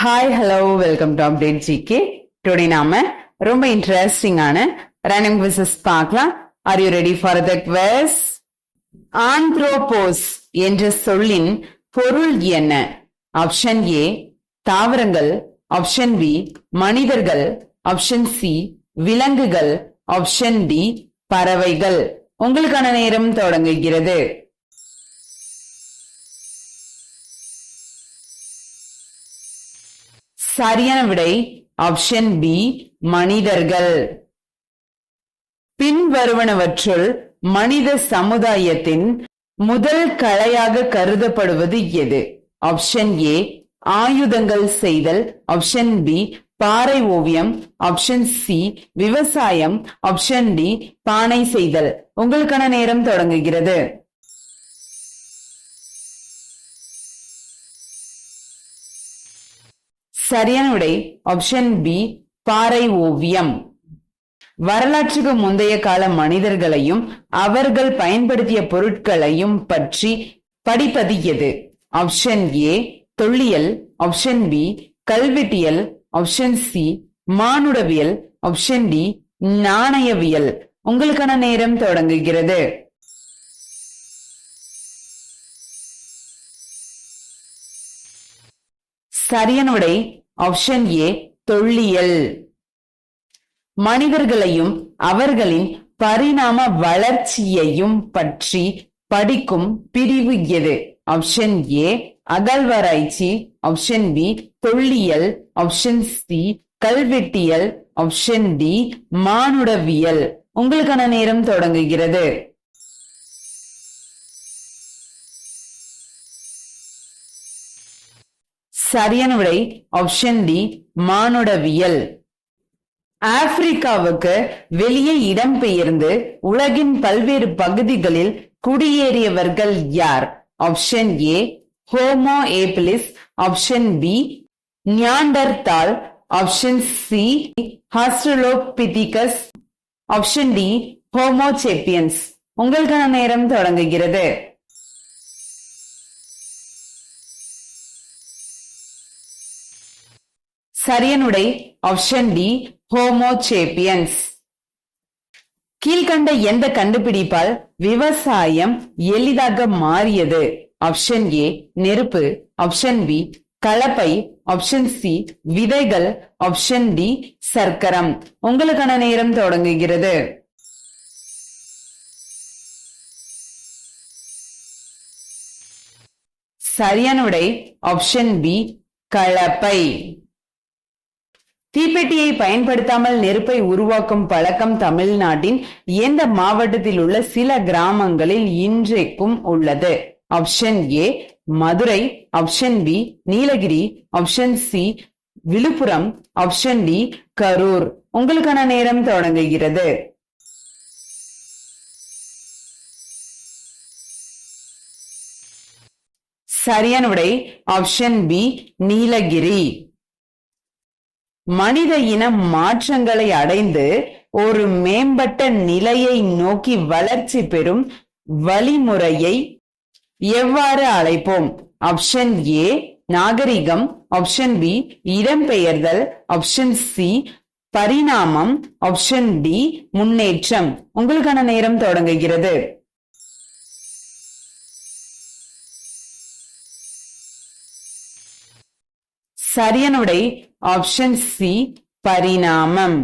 Hi hello welcome to update GK. Today நாம ரொம்ப இன்ட்ரெஸ்டிங்கான ரேண்டம் குவிசஸ் பார்க்கலாம். Are you ready for the quiz? Anthropos என்ற சொல்லின் பொருள் என்ன? ஆப்ஷன் ஏ தாவரங்கள், ஆப்ஷன் பி மனிதர்கள், ஆப்ஷன் சி விலங்குகள், ஆப்ஷன் டி பறவைகள். உங்களுக்கான நேரம் தொடங்குகிறது. சரியான விடை ஆப்ஷன் பி மனிதர்கள். பின்வருவனவற்றுள் மனித சமுதாயத்தின் முதல் கலையாக கருதப்படுவது எது? ஆப்ஷன் ஏ ஆயுதங்கள் செய்தல், ஆப்ஷன் பி பாறை ஓவியம், ஆப்ஷன் சி விவசாயம், ஆப்ஷன் டி பானை செய்தல். உங்களுக்கான நேரம் தொடங்குகிறது. சரியான விடை ஆப்ஷன் பி பாறை ஓவியம். வரலாற்றுக்கு முந்தைய கால மனிதர்களையும் அவர்கள் பயன்படுத்திய பொருட்களையும் பற்றி படிப்பது எது? ஆப்ஷன் ஏ தொல்லியல், ஆப்ஷன் பி கல்வெட்டியல், ஆப்ஷன் சி மானுடவியல், ஆப்ஷன் டி நாணயவியல். உங்களுக்கான நேரம் தொடங்குகிறது. சரியான விடை ஆப்ஷன் ஏ தொல்லியல். மனிதர்களையும் அவர்களின் பரிணாம வளர்ச்சியையும் பற்றி படிக்கும் பிரிவு எது? ஆப்ஷன் ஏ அகழ்வாராய்ச்சி, ஆப்ஷன் பி தொல்லியல், ஆப்ஷன் சி கல்வெட்டியல், ஆப்ஷன் டி மானுடவியல். உங்களுக்கான நேரம் தொடங்குகிறது. சரியான விடை ஆப்ஷன் டி மானுடவியல். ஆப்பிரிக்காவுக்கு வெளியே இடம்பெயர்ந்து உலகின் பல்வேறு பகுதிகளில் குடியேறியவர்கள் யார்? Option A Homo habilis, option B Neanderthal, option C Australopithecus, option D Homo sapiens. உங்களுக்கான நேரம் தொடங்குகிறது. சரியான விடை ஆப்ஷன் டி ஹோமோ சேப்பியன்ஸ். கீழ்கண்ட எந்த கண்டுபிடிப்பால் விவசாயம் எளிதாக மாறியது? ஆப்ஷன் ஏ நெருப்பு, ஆப்ஷன் பி கலப்பை, ஆப்ஷன் சி விதைகள், ஆப்ஷன் டி சர்க்கரம். உங்களுக்கான நேரம் தொடங்குகிறது. சரியான விடை ஆப்ஷன் பி கலப்பை. தீப்பெட்டியை பயன்படுத்தாமல் நெருப்பை உருவாக்கும் பழக்கம் தமிழ்நாட்டின் எந்த மாவட்டத்தில் உள்ள சில கிராமங்களில் இன்றைக்கும் உள்ளது? Option A Madurai, option B Nilgiris, option C Villupuram, option D Karur. உங்களுக்கான நேரம் தொடங்குகிறது. சரியான விடை ஆப்ஷன் பி நீலகிரி. மனித இனம் மாற்றங்களை அடைந்து ஒரு மேம்பட்ட நிலையை நோக்கி வளர்ச்சி பெறும் வழிமுறையை எவ்வாறு அழைப்போம்? ஆப்ஷன் ஏ நாகரிகம், ஆப்ஷன் பி இடம்பெயர்தல், ஆப்ஷன் சி பரிணாமம், ஆப்ஷன் டி முன்னேற்றம். உங்களுக்கான நேரம் தொடங்குகிறது. சரியான விடை ஆப்ஷன் சி பரிணாமம்.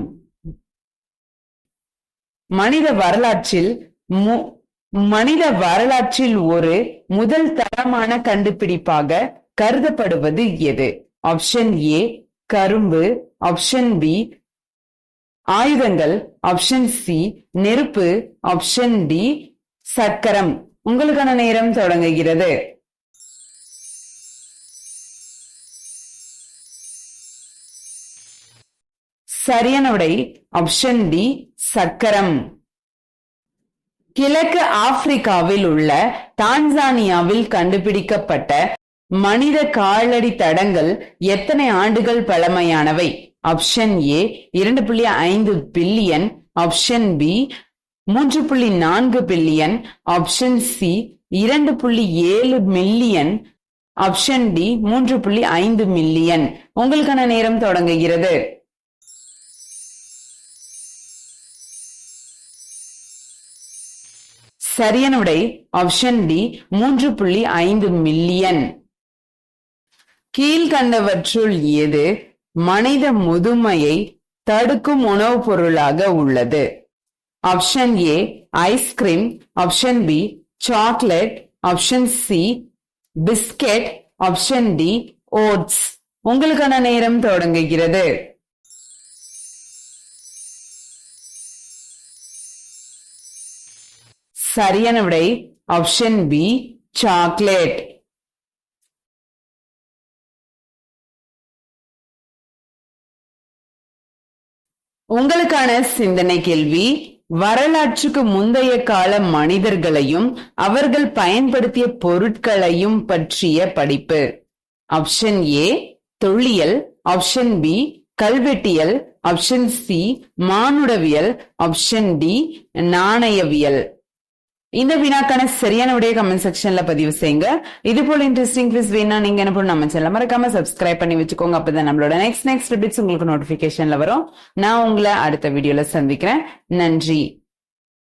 மனித வரலாற்றில் ஒரு முதல் தரமான கண்டுபிடிப்பாக கருதப்படுவது எது? ஆப்ஷன் ஏ கரும்பு, ஆப்ஷன் பி ஆயுதங்கள், ஆப்ஷன் சி நெருப்பு, ஆப்ஷன் டி சக்கரம். உங்களுக்கான நேரம் தொடங்குகிறது. சரியான விடை ஆப்ஷன் டி சக்கரம். கிழக்கு ஆப்பிரிக்காவில் உள்ள தான்சானியாவில் கண்டுபிடிக்கப்பட்ட மனித காலடி தடங்கள் எத்தனை ஆண்டுகள் பழமையானவை? Option A 2.5 billion, option B 3.4 billion, option C 2.7 million, option D 3.5 million. உங்களுக்கான நேரம் தொடங்குகிறது. சரியான விடை ஆப்ஷன் டி 3.5 மில்லியன். கீழ்கண்டவற்றுள் எது மனித முதுமையை தடுக்கும் உணவுப் பொருளாக உள்ளது? Option A ice cream, option B chocolate, option C biscuit, option D oats. உங்களுக்கான நேரம் தொடங்குகிறது. சரியான விடை ஆப்ஷன் பி சாக்லேட். உங்களுக்கான சிந்தனை கேள்வி, வரலாற்றுக்கு முந்தைய கால மனிதர்களையும் அவர்கள் பயன்படுத்திய பொருட்களையும் பற்றிய படிப்பு. ஆப்ஷன் ஏ தொல்லியல், ஆப்ஷன் பி கல்வெட்டியல், ஆப்ஷன் சி மானுடவியல், ஆப்ஷன் டி நாணயவியல். இந்த வினாக்கான சரியான விடைய கமெண்ட் செக்ஷன்ல பதிவு செய்யுங்க. இது போல இன்ட்ரெஸ்டிங் குவிஸ் வேணா நீங்க என்ன பண்ணணும், நம்ம சேனலை மறக்காம சப்ஸ்கிரைப் பண்ணி வச்சுக்கோங்க. அப்பதான் நம்மளோட நெக்ஸ்ட் டிப்ஸ் உங்களுக்கு நோட்டிபிகேஷன்ல வரும். நான் உங்களை அடுத்த வீடியோல சந்திக்கிறேன். நன்றி.